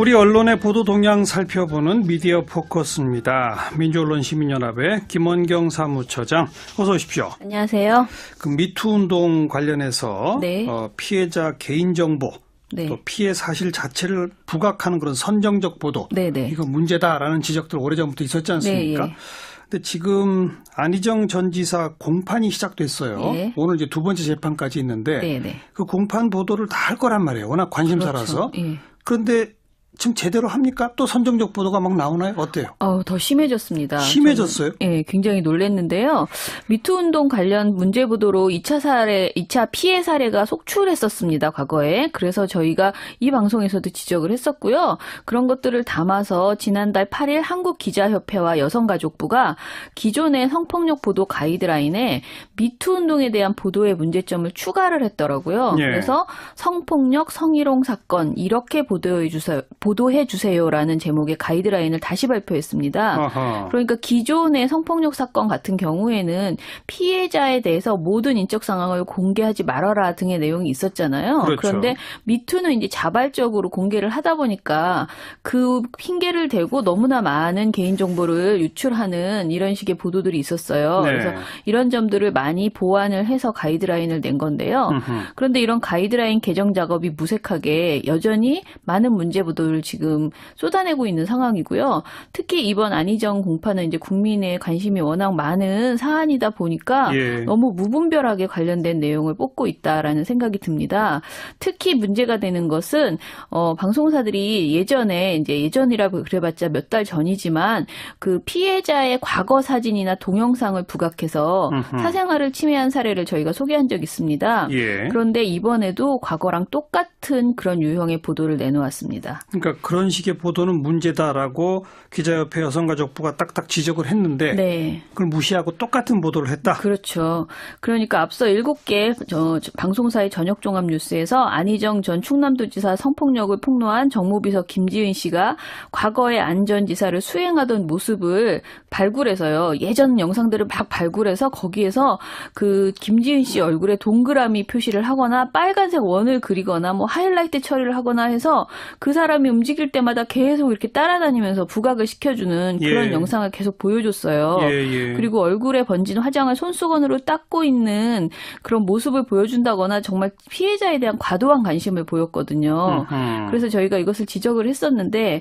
우리 언론의 보도 동향 살펴보는 미디어 포커스입니다. 민주언론시민연합의 김원경 사무처장, 어서 오십시오. 안녕하세요. 그 미투 운동 관련해서 네. 피해자 개인정보, 네. 또 피해 사실 자체를 부각하는 그런 선정적 보도, 네네. 이거 문제다라는 지적들 오래전부터 있었지 않습니까? 네, 예. 근데 지금 안희정 전 지사 공판이 시작됐어요. 예. 오늘 이제 두 번째 재판까지 있는데 네네. 그 공판 보도를 다 할 거란 말이에요. 워낙 관심사라서. 그렇죠. 예. 그런데 지금 제대로 합니까? 또 선정적 보도가 막 나오나요? 어때요? 더 심해졌습니다. 심해졌어요? 예, 굉장히 놀랐는데요. 미투 운동 관련 문제 보도로 2차 피해 사례가 속출했었습니다, 과거에. 그래서 저희가 이 방송에서도 지적을 했었고요. 그런 것들을 담아서 지난달 8일 한국기자협회와 여성가족부가 기존의 성폭력 보도 가이드라인에 미투 운동에 대한 보도의 문제점을 추가를 했더라고요. 예. 그래서 성폭력, 성희롱 사건 이렇게 보도해 주세요라는 제목의 가이드라인을 다시 발표했습니다. 아하. 그러니까 기존의 성폭력 사건 같은 경우에는 피해자에 대해서 모든 인적 상황을 공개하지 말아라 등의 내용이 있었잖아요. 그렇죠. 그런데 미투는 이제 자발적으로 공개를 하다 보니까 그 핑계를 대고 너무나 많은 개인 정보를 유출하는 이런 식의 보도들이 있었어요. 네. 그래서 이런 점들을 많이 보완을 해서 가이드라인을 낸 건데요. 그런데 이런 가이드라인 개정 작업이 무색하게 여전히 많은 문제 보도를 지금 쏟아내고 있는 상황이고요. 특히 이번 안희정 공판은 이제 국민의 관심이 워낙 많은 사안이다 보니까 예. 너무 무분별하게 관련된 내용을 뽑고 있다라는 생각이 듭니다. 특히 문제가 되는 것은 방송사들이 예전이라고 그래봤자 몇 달 전이지만 그 피해자의 과거 사진이나 동영상을 부각해서 사생활을 침해한 사례를 저희가 소개한 적이 있습니다. 예. 그런데 이번에도 과거랑 똑같은 그런 유형의 보도를 내놓았습니다. 그러니까 그런 식의 보도는 문제다라고 기자협회 여성가족부가 딱딱 지적을 했는데 네. 그걸 무시하고 똑같은 보도를 했다. 그렇죠. 그러니까 앞서 7개 방송사의 저녁 종합 뉴스에서 안희정 전 충남도지사 성폭력을 폭로한 정무비서 김지은 씨가 과거의 안 전 지사를 수행하던 모습을 발굴해서요. 예전 영상들을 막 발굴해서 거기에서 그 김지은 씨 얼굴에 동그라미 표시를 하거나 빨간색 원을 그리거나 뭐 하이라이트 처리를 하거나 해서 그 사람이 움직일 때마다 계속 이렇게 따라다니면서 부각을 시켜주는 그런 예. 영상을 계속 보여줬어요. 예. 그리고 얼굴에 번진 화장을 손수건으로 닦고 있는 그런 모습을 보여준다거나 정말 피해자에 대한 과도한 관심을 보였거든요. 그래서 저희가 이것을 지적을 했었는데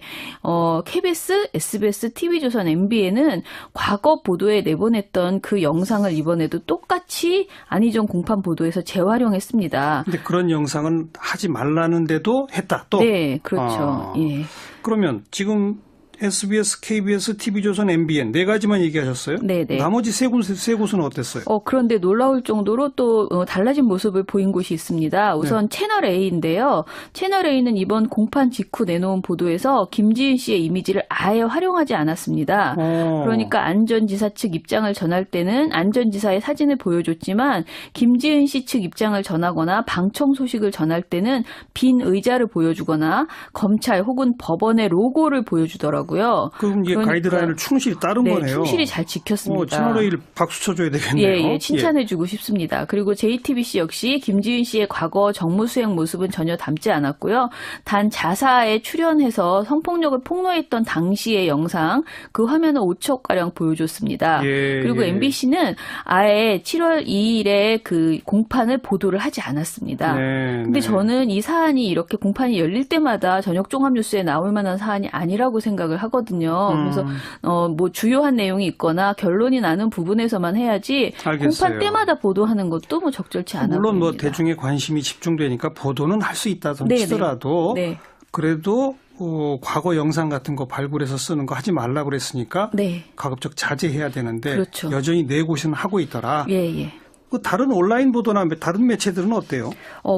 KBS, SBS, TV조선, MBN은 과거 보도에 내보냈던 그 영상을 이번에도 똑같이 안희정 공판 보도에서 재활용했습니다. 근데 그런 영상은 하지 말라는데도 했다. 또. 네, 그렇죠. 예. 그러면 지금 SBS, KBS, TV조선, MBN 네 가지만 얘기하셨어요? 네네. 나머지 세 곳은 어땠어요? 그런데 놀라울 정도로 또 달라진 모습을 보인 곳이 있습니다. 우선 채널 A인데요. 채널 A는 이번 공판 직후 내놓은 보도에서 김지은 씨의 이미지를 아예 활용하지 않았습니다. 그러니까 안 전 지사 측 입장을 전할 때는 안 전 지사의 사진을 보여줬지만 김지은 씨 측 입장을 전하거나 방청 소식을 전할 때는 빈 의자를 보여주거나 검찰 혹은 법원의 로고를 보여주더라고요. 그럼 이게 가이드라인을 충실히 따른 네, 거네요. 충실히 잘 지켰습니다. 채널 A를 박수 쳐줘야 되겠네요. 예, 칭찬해주고 싶습니다. 그리고 JTBC 역시 김지은 씨의 과거 정무 수행 모습은 전혀 담지 않았고요. 단 자사에 출연해서 성폭력을 폭로했던 당시의 영상, 그 화면을 5초가량 보여줬습니다. 그리고 MBC는 아예 7월 2일에 그 공판을 보도를 하지 않았습니다. 근데 저는 이 사안이 이렇게 공판이 열릴 때마다 저녁 종합 뉴스에 나올 만한 사안이 아니라고 생각을 하거든요. 그래서 뭐 주요한 내용이 있거나 결론이 나는 부분에서만 해야지 알겠어요. 공판 때마다 보도하는 것도 뭐 적절치 않아 보입니다. 물론 뭐 대중의 관심이 집중되니까 보도는 할 수 있다던 치더라도 그래도 과거 영상 같은 거 발굴해서 쓰는 거 하지 말라고 그랬으니까 가급적 자제해야 되는데 그렇죠. 여전히 네 곳은 하고 있더라. 예. 그 다른 온라인 보도나 다른 매체들은 어때요?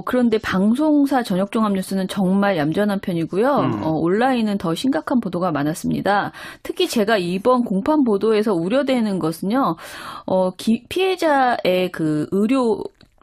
그런데 방송사 저녁 종합 뉴스는 정말 얌전한 편이고요. 온라인은 더 심각한 보도가 많았습니다. 특히 제가 이번 공판 보도에서 우려되는 것은요. 피해자의 그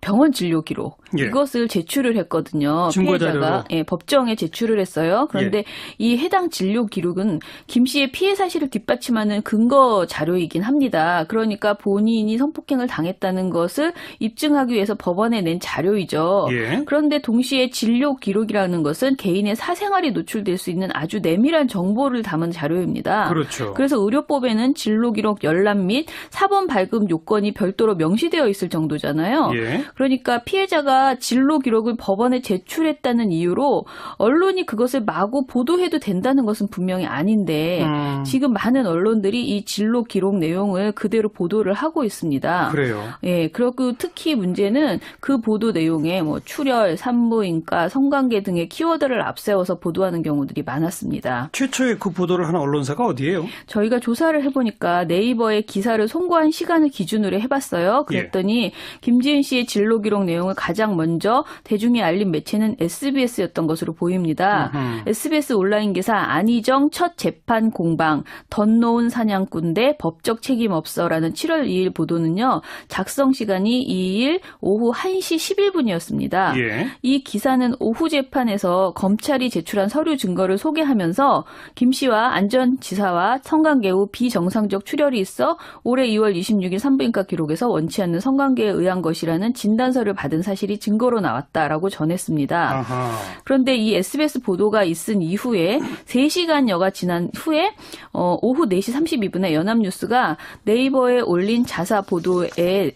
병원 진료 기록, 예. 이것을 제출을 했거든요. 증거 피해자가 자료로. 예, 법정에 제출을 했어요. 그런데 예. 이 해당 진료 기록은 김 씨의 피해 사실을 뒷받침하는 근거 자료이긴 합니다. 그러니까 본인이 성폭행을 당했다는 것을 입증하기 위해서 법원에 낸 자료이죠. 예. 그런데 동시에 진료 기록이라는 것은 개인의 사생활이 노출될 수 있는 아주 내밀한 정보를 담은 자료입니다. 그렇죠. 그래서 의료법에는 진로 기록 열람 및 사본 발급 요건이 별도로 명시되어 있을 정도잖아요. 예. 그러니까 피해자가 진로 기록을 법원에 제출했다는 이유로 언론이 그것을 마구 보도해도 된다는 것은 분명히 아닌데 지금 많은 언론들이 이 진로 기록 내용을 그대로 보도를 하고 있습니다. 그래요. 예, 그리고 특히 문제는 그 보도 내용에 뭐 출혈, 산부인과, 성관계 등의 키워드를 앞세워서 보도하는 경우들이 많았습니다. 최초에 그 보도를 한 언론사가 어디예요? 저희가 조사를 해보니까 네이버에 기사를 송고한 시간을 기준으로 해봤어요. 그랬더니 김지은 씨의 진로 기록 내용을 가장 먼저 대중에 알린 매체는 SBS였던 것으로 보입니다. SBS 온라인 기사 안희정 첫 재판 공방 덧놓은 사냥꾼 대 법적 책임 없어라는 7월 2일 보도는요. 작성 시간이 2일 오후 1시 11분이었습니다. 예. 이 기사는 오후 재판에서 검찰이 제출한 서류 증거를 소개하면서 김 씨와 안 전 지사와 성관계 후 비정상적 출혈이 있어 올해 2월 26일 산부인과 기록에서 원치 않는 성관계에 의한 것이라는 진단서를 받은 사실이 증거로 나왔다라고 전했습니다. 아하. 그런데 이 SBS 보도가 있은 이후에 3시간여가 지난 후에 오후 4시 32분에 연합뉴스가 네이버에 올린 자사 보도에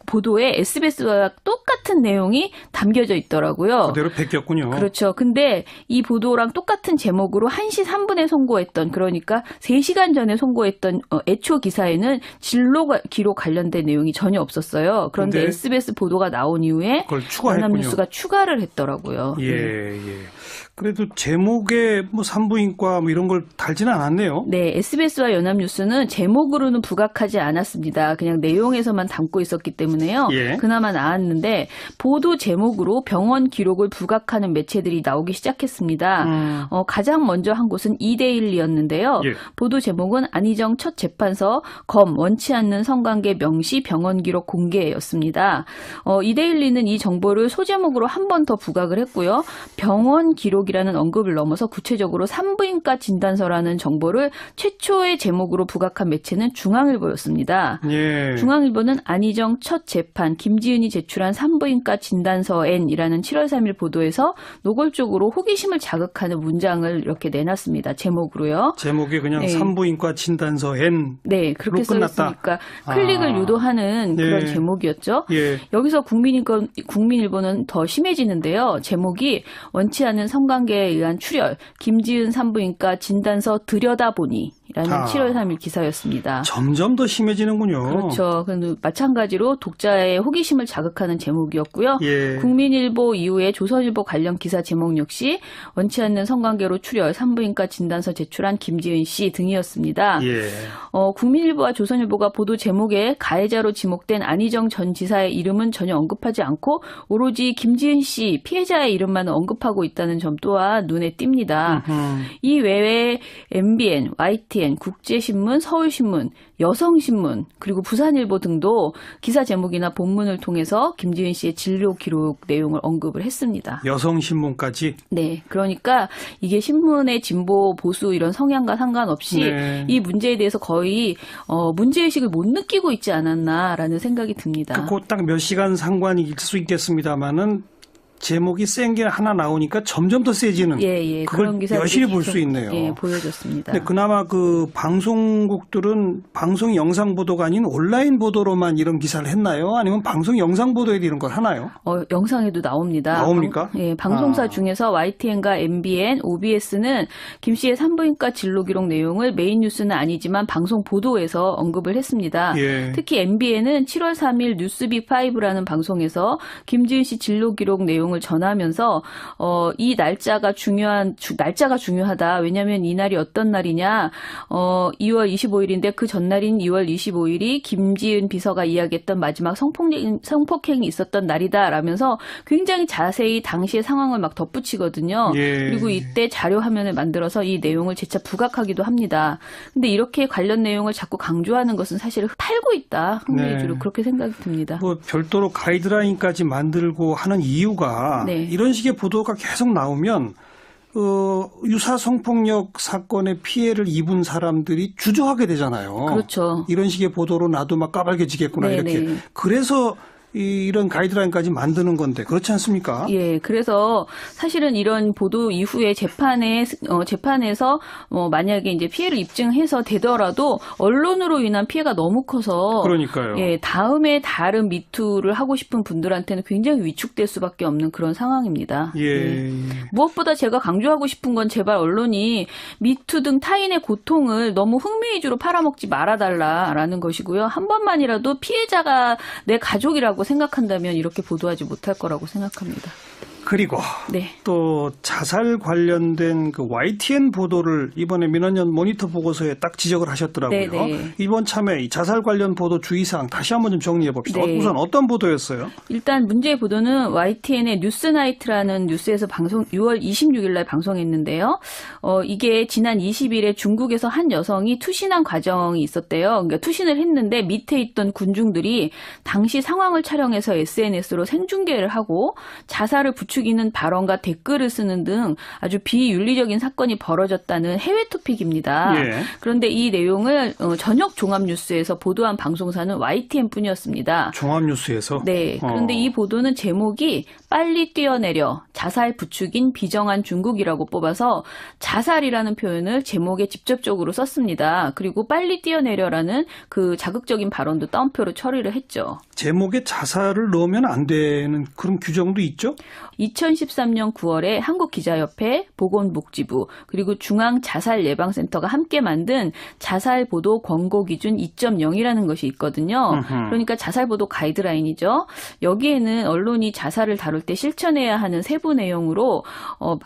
보도에 SBS와 똑같은 내용이 담겨져 있더라고요. 그대로 베꼈군요. 그렇죠. 근데 이 보도랑 똑같은 제목으로 1시 3분에 송고했던 그러니까 3시간 전에 송고했던 애초 기사에는 진로 기록 관련된 내용이 전혀 없었어요. 그런데 SBS 보도가 나온 이후에 그걸 추가했군요. 연합뉴스가 추가를 했더라고요. 예. 그래도 제목에 뭐 산부인과 뭐 이런 걸 달지는 않았네요. 네, SBS와 연합뉴스는 제목으로는 부각하지 않았습니다. 그냥 내용에서만 담고 있었기 때문에요. 예. 그나마 나았는데 보도 제목으로 병원 기록을 부각하는 매체들이 나오기 시작했습니다. 가장 먼저 한 곳은 이데일리였는데요. 예. 보도 제목은 안희정 첫 재판서 검 원치 않는 성관계 명시 병원 기록 공개였습니다. 이데일리는 이 정보를 소제목으로 한 번 더 부각을 했고요. 병원 기록이라는 언급을 넘어서 구체적으로 산부인과 진단서라는 정보를 최초의 제목으로 부각한 매체는 중앙일보였습니다. 예. 중앙일보는 안희정 첫 재판 김지은이 제출한 산부인과 진단서 N이라는 7월 3일 보도에서 노골적으로 호기심을 자극하는 문장을 이렇게 내놨습니다. 제목으로요. 제목이 그냥 산부인과 진단서 N. 네, 그렇게 써 있으니까 클릭을 유도하는 그런 제목이었죠. 예. 여기서 국민일보는 더 심해지는데요. 제목이 원치 않는 성관계에 의한 출혈, 김지은 산부인과 진단서 들여다보니 라는 7월 3일 기사였습니다. 점점 더 심해지는군요. 그렇죠. 마찬가지로 독자의 호기심을 자극하는 제목이었고요. 예. 국민일보 이후에 조선일보 관련 기사 제목 역시 원치 않는 성관계로 출혈, 산부인과 진단서 제출한 김지은 씨 등이었습니다. 예. 국민일보와 조선일보가 보도 제목에 가해자로 지목된 안희정 전 지사의 이름은 전혀 언급하지 않고 오로지 김지은 씨 피해자의 이름만 언급하고 있다는 점 또한 눈에 띕니다. 이 외에 MBN, YTN, 국제신문, 서울신문, 여성신문, 그리고 부산일보 등도 기사 제목이나 본문을 통해서 김지은 씨의 진료 기록 내용을 언급을 했습니다. 여성신문까지? 네. 그러니까 이게 신문의 진보, 보수 이런 성향과 상관없이 이 문제에 대해서 거의 문제의식을 못 느끼고 있지 않았나라는 생각이 듭니다. 그 딱 몇 시간 상관일 수 있겠습니다만은 제목이 센 게 하나 나오니까 점점 더 세지는 그걸 여실히 볼 수 있네요. 예, 보여줬습니다. 근데 그나마 그 방송국들은 방송 영상 보도가 아닌 온라인 보도로만 이런 기사를 했나요? 아니면 방송 영상 보도에도 이런 걸 하나요? 영상에도 나옵니다. 나옵니까? 방송사 중에서 YTN과 MBN, OBS는 김 씨의 산부인과 진로 기록 내용을 메인 뉴스는 아니지만 방송 보도에서 언급을 했습니다. 예. 특히 MBN은 7월 3일 뉴스빅5라는 방송에서 김지은 씨 진로 기록 내용 내용을 전하면서 이 날짜가 중요하다. 왜냐하면 이 날이 어떤 날이냐. 2월 25일인데 그 전날인 2월 25일이 김지은 비서가 이야기했던 마지막 성폭행이 있었던 날이다. 라면서 굉장히 자세히 당시의 상황을 막 덧붙이거든요. 예. 그리고 이때 자료 화면을 만들어서 이 내용을 재차 부각하기도 합니다. 근데 이렇게 관련 내용을 자꾸 강조하는 것은 사실 팔고 있다. 흥미주로 네. 그렇게 생각이 듭니다. 뭐 별도로 가이드라인까지 만들고 하는 이유가 네. 이런 식의 보도가 계속 나오면 유사 성폭력 사건의 피해를 입은 사람들이 주저하게 되잖아요. 그렇죠. 이런 식의 보도로 나도 막 까발겨지겠구나 네네. 이렇게. 그래서 이런 가이드라인까지 만드는 건데 그렇지 않습니까? 예, 그래서 사실은 이런 보도 이후에 재판에서 만약에 이제 피해를 입증해서 되더라도 언론으로 인한 피해가 너무 커서 그러니까요. 예, 다음에 다른 미투를 하고 싶은 분들한테는 굉장히 위축될 수밖에 없는 그런 상황입니다. 예. 예. 무엇보다 제가 강조하고 싶은 건 제발 언론이 미투 등 타인의 고통을 너무 흥미 위주로 팔아먹지 말아달라라는 것이고요. 한 번만이라도 피해자가 내 가족이라고 생각한다면 이렇게 보도하지 못할 거라고 생각합니다. 그리고 네. 또 자살 관련된 그 YTN 보도를 이번에 민원연 모니터 보고서에 딱 지적을 하셨더라고요. 네네. 이번 참에 이 자살 관련 보도 주의사항 다시 한번 좀 정리해 봅시다. 네. 우선 어떤 보도였어요? 일단 문제의 보도는 YTN의 뉴스나이트라는 뉴스에서 6월 26일 날 방송했는데요. 이게 지난 20일에 중국에서 한 여성이 투신한 과정이 있었대요. 그러니까 투신을 했는데 밑에 있던 군중들이 당시 상황을 촬영해서 SNS로 생중계를 하고 자살을 부추기는 발언과 댓글을 쓰는 등 아주 비윤리적인 사건이 벌어졌다는 해외 토픽입니다. 예. 그런데 이 내용을 저녁 종합뉴스에서 보도한 방송사는 YTN뿐이었습니다. 종합뉴스에서? 네. 그런데 이 보도는 제목이 빨리 뛰어내려 자살 부추긴 비정한 중국이라고 뽑아서 자살이라는 표현을 제목에 직접적으로 썼습니다. 그리고 빨리 뛰어내려라는 그 자극적인 발언도 따옴표로 처리를 했죠. 제목에 자살을 넣으면 안 되는 그런 규정도 있죠? 2013년 9월에 한국기자협회, 보건복지부, 그리고 중앙자살예방센터가 함께 만든 자살보도 권고기준 2.0이라는 것이 있거든요. 그러니까 자살보도 가이드라인이죠. 여기에는 언론이 자살을 다룰 때 실천해야 하는 세부 내용으로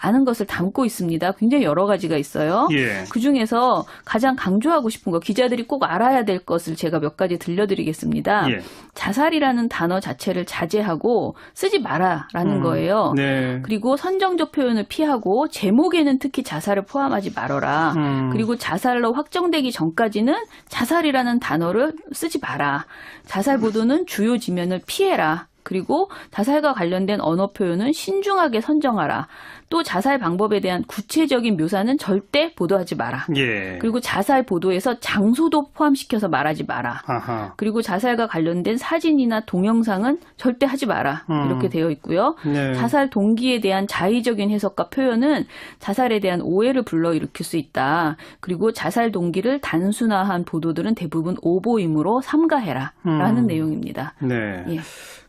많은 것을 담고 있습니다. 굉장히 여러 가지가 있어요. 예. 그중에서 가장 강조하고 싶은 거, 기자들이 꼭 알아야 될 것을 제가 몇 가지 들려드리겠습니다. 예. 자살이라는 단어 자체를 자제하고 쓰지 마라라는 거예요. 네. 그리고 선정적 표현을 피하고 제목에는 특히 자살을 포함하지 말아라. 그리고 자살로 확정되기 전까지는 자살이라는 단어를 쓰지 마라. 자살 보도는 주요 지면을 피해라. 그리고 자살과 관련된 언어 표현은 신중하게 선정하라. 또 자살 방법에 대한 구체적인 묘사는 절대 보도하지 마라. 예. 그리고 자살 보도에서 장소도 포함시켜서 말하지 마라. 아하. 그리고 자살과 관련된 사진이나 동영상은 절대 하지 마라. 이렇게 되어 있고요. 네. 자살 동기에 대한 자의적인 해석과 표현은 자살에 대한 오해를 불러일으킬 수 있다. 그리고 자살 동기를 단순화한 보도들은 대부분 오보이므로 삼가해라. 라는 내용입니다. 네. 예.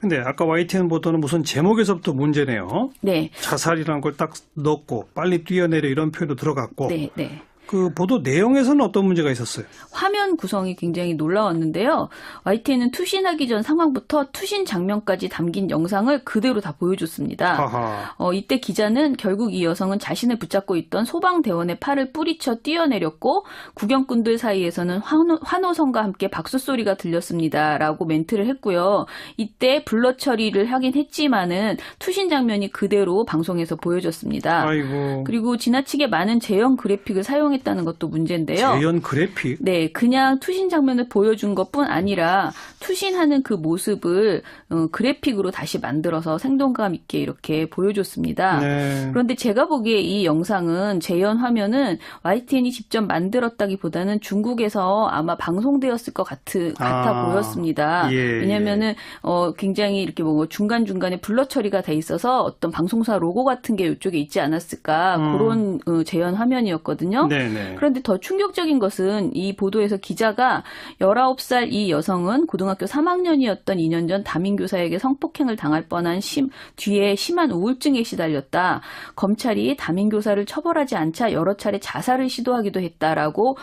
근데 아까 YTN 보도는 우선 제목에서부터 문제네요. 네. 자살이라는 걸 딱 넣고 빨리 뛰어내려 이런 표현도 들어갔고. 네, 네. 그 보도 내용에서는 어떤 문제가 있었어요? 화면 구성이 굉장히 놀라웠는데요. YTN은 투신하기 전 상황부터 투신 장면까지 담긴 영상을 그대로 다 보여줬습니다. 이때 기자는 결국 이 여성은 자신을 붙잡고 있던 소방대원의 팔을 뿌리쳐 뛰어내렸고 구경꾼들 사이에서는 환호성과 함께 박수 소리가 들렸습니다. 라고 멘트를 했고요. 이때 블러 처리를 하긴 했지만은 투신 장면이 그대로 방송에서 보여졌습니다. 아이고. 그리고 지나치게 많은 재현 그래픽을 사용했다는 것도 문제인데요. 재현 그래픽? 네, 그냥 투신 장면을 보여준 것뿐 아니라 투신하는 그 모습을 그래픽으로 다시 만들어서 생동감 있게 이렇게 보여줬습니다. 네. 그런데 제가 보기에 이 영상은 재현 화면은 YTN이 직접 만들었다기보다는 중국에서 아마 방송되었을 것 같아 보였습니다. 예, 왜냐하면은 굉장히 이렇게 뭐 중간중간에 블러 처리가 돼 있어서 어떤 방송사 로고 같은 게 이쪽에 있지 않았을까 그런 재현 화면이었거든요. 네. 네네. 그런데 더 충격적인 것은 이 보도에서 기자가 19살 이 여성은 고등학교 3학년이었던 2년 전 담임교사에게 성폭행을 당할 뻔한 뒤에 심한 우울증에 시달렸다. 검찰이 담임교사를 처벌하지 않자 여러 차례 자살을 시도하기도 했다라고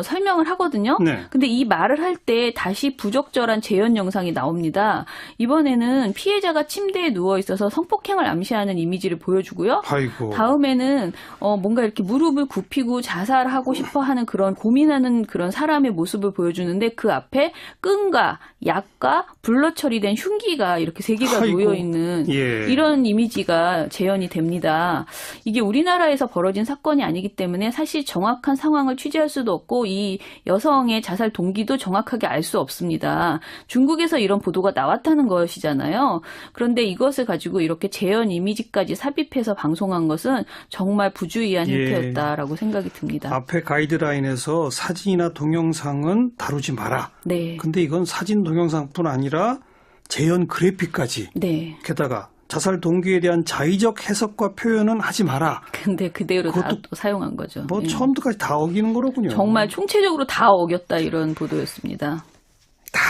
설명을 하거든요. 네. 근데 이 말을 할 때 다시 부적절한 재현 영상이 나옵니다. 이번에는 피해자가 침대에 누워 있어서 성폭행을 암시하는 이미지를 보여주고요. 아이고. 다음에는 뭔가 이렇게 무릎을 굽히고 자살하고 싶어하는 그런 고민하는 그런 사람의 모습을 보여주는데 그 앞에 끈과 약과 블러 처리된 흉기가 이렇게 세 개가 놓여 있는 예. 이런 이미지가 재현이 됩니다. 이게 우리나라에서 벌어진 사건이 아니기 때문에 사실 정확한 상황을 취재할 수도 없고 이 여성의 자살 동기도 정확하게 알 수 없습니다. 중국에서 이런 보도가 나왔다는 것이잖아요. 그런데 이것을 가지고 이렇게 재현 이미지까지 삽입해서 방송한 것은 정말 부주의한 행태였다라고 생각이 듭니다. 앞에 가이드라인에서 사진이나 동영상은 다루지 마라. 네. 근데 이건 사진 동영상뿐 아니라 재현 그래픽까지. 네. 게다가 자살 동기에 대한 자의적 해석과 표현은 하지 마라. 근데 그대로 다 또 사용한 거죠. 뭐 처음부터까지 다 어기는 거로군요. 정말 총체적으로 다 어겼다 이런 보도였습니다.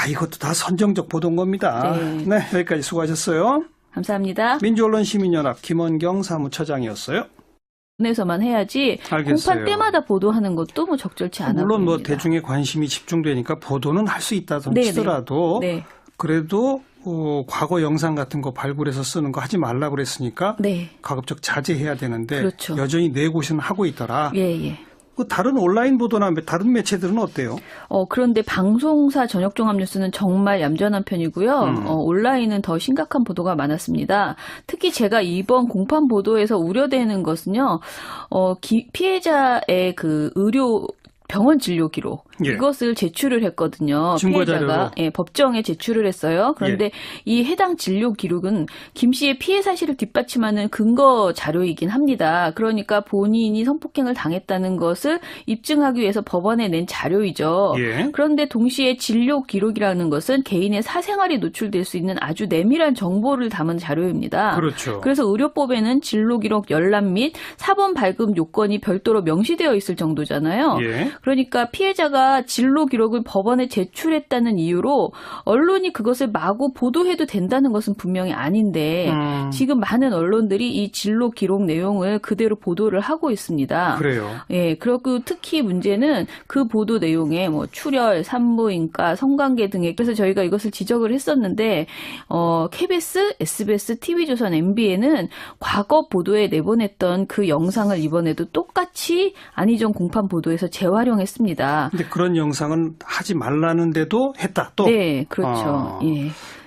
이것도 다 선정적 보도인 겁니다. 네, 여기까지 수고하셨어요. 감사합니다. 민주언론시민연합 김원경 사무처장이었어요. 에서만 해야지 알겠어요. 공판 때마다 보도하는 것도 뭐 적절치 않아 물론 보입니다. 뭐 대중의 관심이 집중되니까 보도는 할 수 있다 치더라도 네. 그래도 과거 영상 같은 거 발굴해서 쓰는 거 하지 말라고 그랬으니까 네. 가급적 자제해야 되는데 그렇죠. 여전히 네 곳은 하고 있더라. 예. 다른 온라인 보도나 다른 매체들은 어때요? 그런데 방송사 전역종합뉴스는 정말 얌전한 편이고요. 온라인은 더 심각한 보도가 많았습니다. 특히 제가 이번 공판 보도에서 우려되는 것은요. 피해자의 그 병원 진료 기록 이것을 제출을 했거든요. 피해자가 법정에 제출을 했어요. 그런데 이 해당 진료 기록은 김 씨의 피해 사실을 뒷받침하는 근거 자료이긴 합니다. 그러니까 본인이 성폭행을 당했다는 것을 입증하기 위해서 법원에 낸 자료이죠. 그런데 동시에 진료 기록이라는 것은 개인의 사생활이 노출될 수 있는 아주 내밀한 정보를 담은 자료입니다. 그렇죠. 그래서 의료법에는 진료 기록 열람 및 사본 발급 요건이 별도로 명시되어 있을 정도잖아요. 그러니까 피해자가 진로 기록을 법원에 제출했다는 이유로 언론이 그것을 마구 보도해도 된다는 것은 분명히 아닌데 지금 많은 언론들이 이 진로 기록 내용을 그대로 보도를 하고 있습니다. 그래요. 그리고 특히 문제는 그 보도 내용에 뭐 출혈, 산부인과, 성관계 등에 그래서 저희가 이것을 지적을 했었는데 KBS, SBS, TV조선, MBN은 과거 보도에 내보냈던 그 영상을 이번에도 똑같이 안희정 공판 보도에서 재활용했습니다. 근데 그런 영상은 하지 말라는데도 했다. 또. 네, 그렇죠.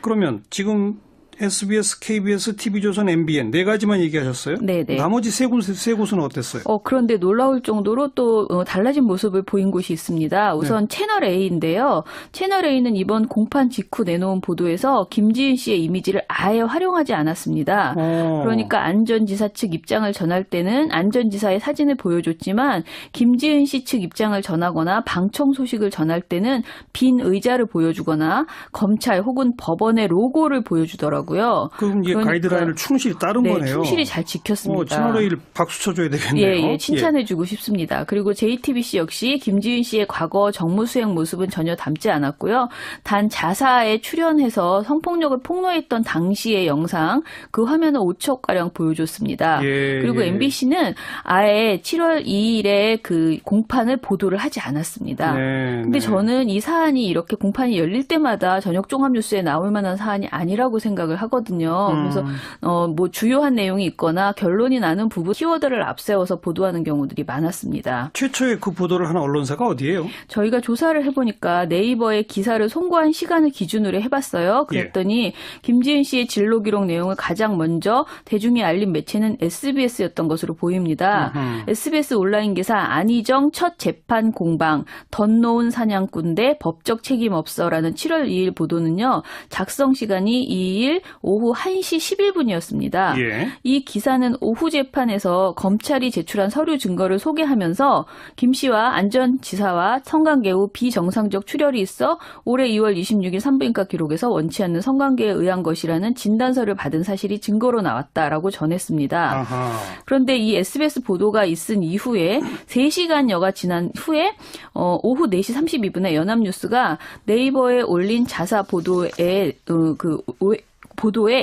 그러면 지금 SBS, KBS, TV조선, MBN 네 가지만 얘기하셨어요? 네네. 나머지 세 곳은 어땠어요? 그런데 놀라울 정도로 또 달라진 모습을 보인 곳이 있습니다. 우선 채널 A인데요. 채널 A는 이번 공판 직후 내놓은 보도에서 김지은 씨의 이미지를 아예 활용하지 않았습니다. 그러니까 안전지사 측 입장을 전할 때는 안전지사의 사진을 보여줬지만 김지은 씨 측 입장을 전하거나 방청 소식을 전할 때는 빈 의자를 보여주거나 검찰 혹은 법원의 로고를 보여주더라고요. 그럼 이게 가이드라인을 충실히 따른 거네요. 충실히 잘 지켰습니다. 채널 A를 박수 쳐줘야 되겠네요. 칭찬해주고 싶습니다. 그리고 JTBC 역시 김지은 씨의 과거 정무 수행 모습은 전혀 담지 않았고요. 단 자사에 출연해서 성폭력을 폭로했던 당시의 영상 그 화면을 5초가량 보여줬습니다. 그리고 MBC는 아예 7월 2일에 그 공판을 보도를 하지 않았습니다. 근데 저는 이 사안이 이렇게 공판이 열릴 때마다 저녁종합뉴스에 나올 만한 사안이 아니라고 생각을 하거든요. 그래서 뭐 주요한 내용이 있거나 결론이 나는 부분 키워드를 앞세워서 보도하는 경우들이 많았습니다. 최초에 그 보도를 하는 언론사가 어디예요? 저희가 조사를 해보니까 네이버에 기사를 송고한 시간을 기준으로 해봤어요. 그랬더니 김지은 씨의 진로 기록 내용을 가장 먼저 대중에 알린 매체는 SBS였던 것으로 보입니다. SBS 온라인 기사 안희정 첫 재판 공방 덧놓은 사냥꾼 대 법적 책임 없어라는 7월 2일 보도는요. 작성 시간이 2일 오후 1시 11분이었습니다. 예. 이 기사는 오후 재판에서 검찰이 제출한 서류 증거를 소개하면서 김 씨와 안 전 지사와 성관계 후 비정상적 출혈이 있어 올해 2월 26일 산부인과 기록에서 원치 않는 성관계에 의한 것이라는 진단서를 받은 사실이 증거로 나왔다라고 전했습니다. 아하. 그런데 이 SBS 보도가 있은 이후에 3시간여가 지난 후에 오후 4시 32분에 연합뉴스가 네이버에 올린 자사 보도에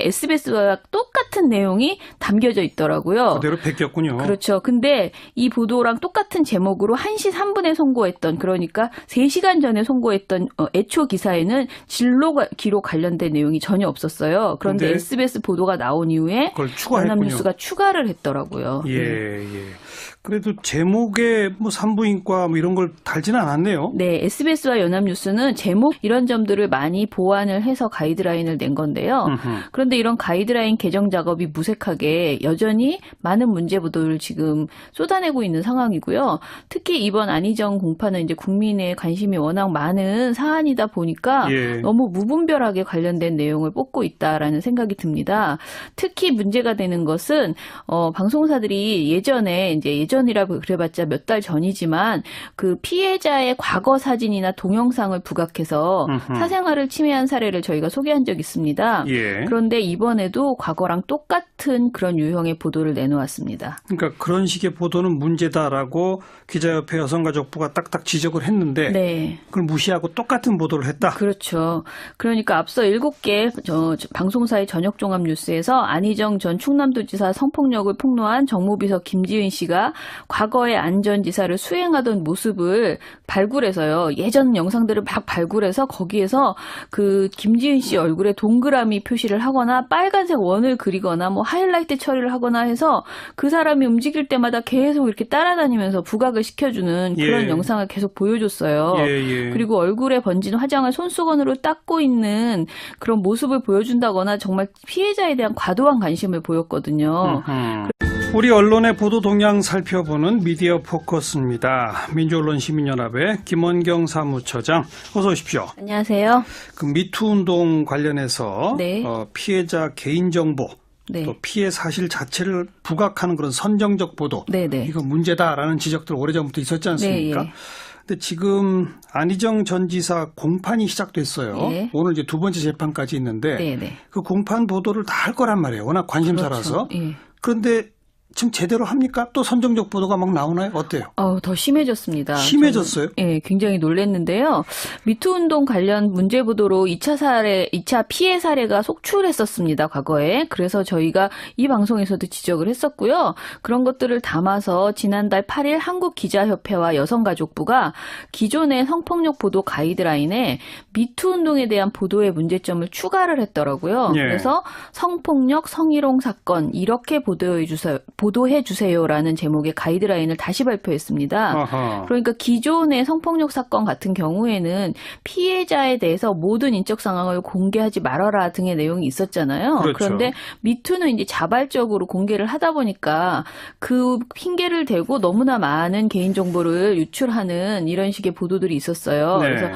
SBS와 똑같은 내용이 담겨져 있더라고요. 그대로 베꼈군요. 그렇죠. 근데 이 보도랑 똑같은 제목으로 1시 3분에 송고했던, 그러니까 3시간 전에 송고했던 애초 기사에는 진로 기록 관련된 내용이 전혀 없었어요. 그런데 SBS 보도가 나온 이후에 그걸 추가했군요. 연합뉴스가 추가를 했더라고요. 예. 그래도 제목에 뭐 산부인과 뭐 이런 걸 달지는 않았네요. 네, SBS와 연합뉴스는 제목 이런 점들을 많이 보완을 해서 가이드라인을 낸 건데요. 그런데 이런 가이드라인 개정 작업이 무색하게 여전히 많은 문제 보도를 지금 쏟아내고 있는 상황이고요. 특히 이번 안희정 공판은 이제 국민의 관심이 워낙 많은 사안이다 보니까 너무 무분별하게 관련된 내용을 뽑고 있다라는 생각이 듭니다. 특히 문제가 되는 것은 방송사들이 예전이라 그래봤자 몇 달 전이지만 그 피해자의 과거 사진이나 동영상을 부각해서 사생활을 침해한 사례를 저희가 소개한 적이 있습니다. 그런데 이번에도 과거랑 똑같은 그런 유형의 보도를 내놓았습니다. 그러니까 그런 식의 보도는 문제다라고 기자협회 여성가족부가 딱딱 지적을 했는데 그걸 무시하고 똑같은 보도를 했다. 그렇죠. 그러니까 앞서 7개 방송사의 저녁종합뉴스에서 안희정 전 충남도지사 성폭력을 폭로한 정무비서 김지은 씨가 과거에 안 전 지사를 수행하던 모습을 발굴해서요. 예전 영상들을 막 발굴해서 거기에서 그 김지은 씨 얼굴에 동그라미 표시를 하거나 빨간색 원을 그리거나 뭐 하이라이트 처리를 하거나 해서 그 사람이 움직일 때마다 계속 이렇게 따라다니면서 부각을 시켜주는 그런 영상을 계속 보여줬어요. 그리고 얼굴에 번진 화장을 손수건으로 닦고 있는 그런 모습을 보여준다거나 정말 피해자에 대한 과도한 관심을 보였거든요. 우리 언론의 보도 동향 살펴보는 미디어 포커스입니다. 민주언론시민연합의 김원경 사무처장, 어서 오십시오. 안녕하세요. 그 미투 운동 관련해서 피해자 개인정보 또 피해 사실 자체를 부각하는 그런 선정적 보도 이거 문제다라는 지적들 오래전부터 있었지 않습니까? 근데 지금 안희정 전 지사 공판이 시작됐어요. 오늘 이제 2번째 재판까지 있는데 그 공판 보도를 다 할 거란 말이에요. 워낙 관심사라서. 그런데 지금 제대로 합니까? 또 선정적 보도가 막 나오나요? 어때요? 더 심해졌습니다. 심해졌어요? 네, 굉장히 놀랐는데요. 미투 운동 관련 문제 보도로 2차 피해 사례가 속출했었습니다, 과거에. 그래서 저희가 이 방송에서도 지적을 했었고요. 그런 것들을 담아서 지난달 8일 한국기자협회와 여성가족부가 기존의 성폭력 보도 가이드라인에 미투 운동에 대한 보도의 문제점을 추가를 했더라고요. 그래서 성폭력, 성희롱 사건 이렇게 보도해 주세요라는 제목의 가이드라인을 다시 발표했습니다. 그러니까 기존의 성폭력 사건 같은 경우에는 피해자에 대해서 모든 인적 상황을 공개하지 말아라 등의 내용이 있었잖아요. 그런데 미투는 이제 자발적으로 공개를 하다 보니까 그 핑계를 대고 너무나 많은 개인정보를 유출하는 이런 식의 보도들이 있었어요. 그래서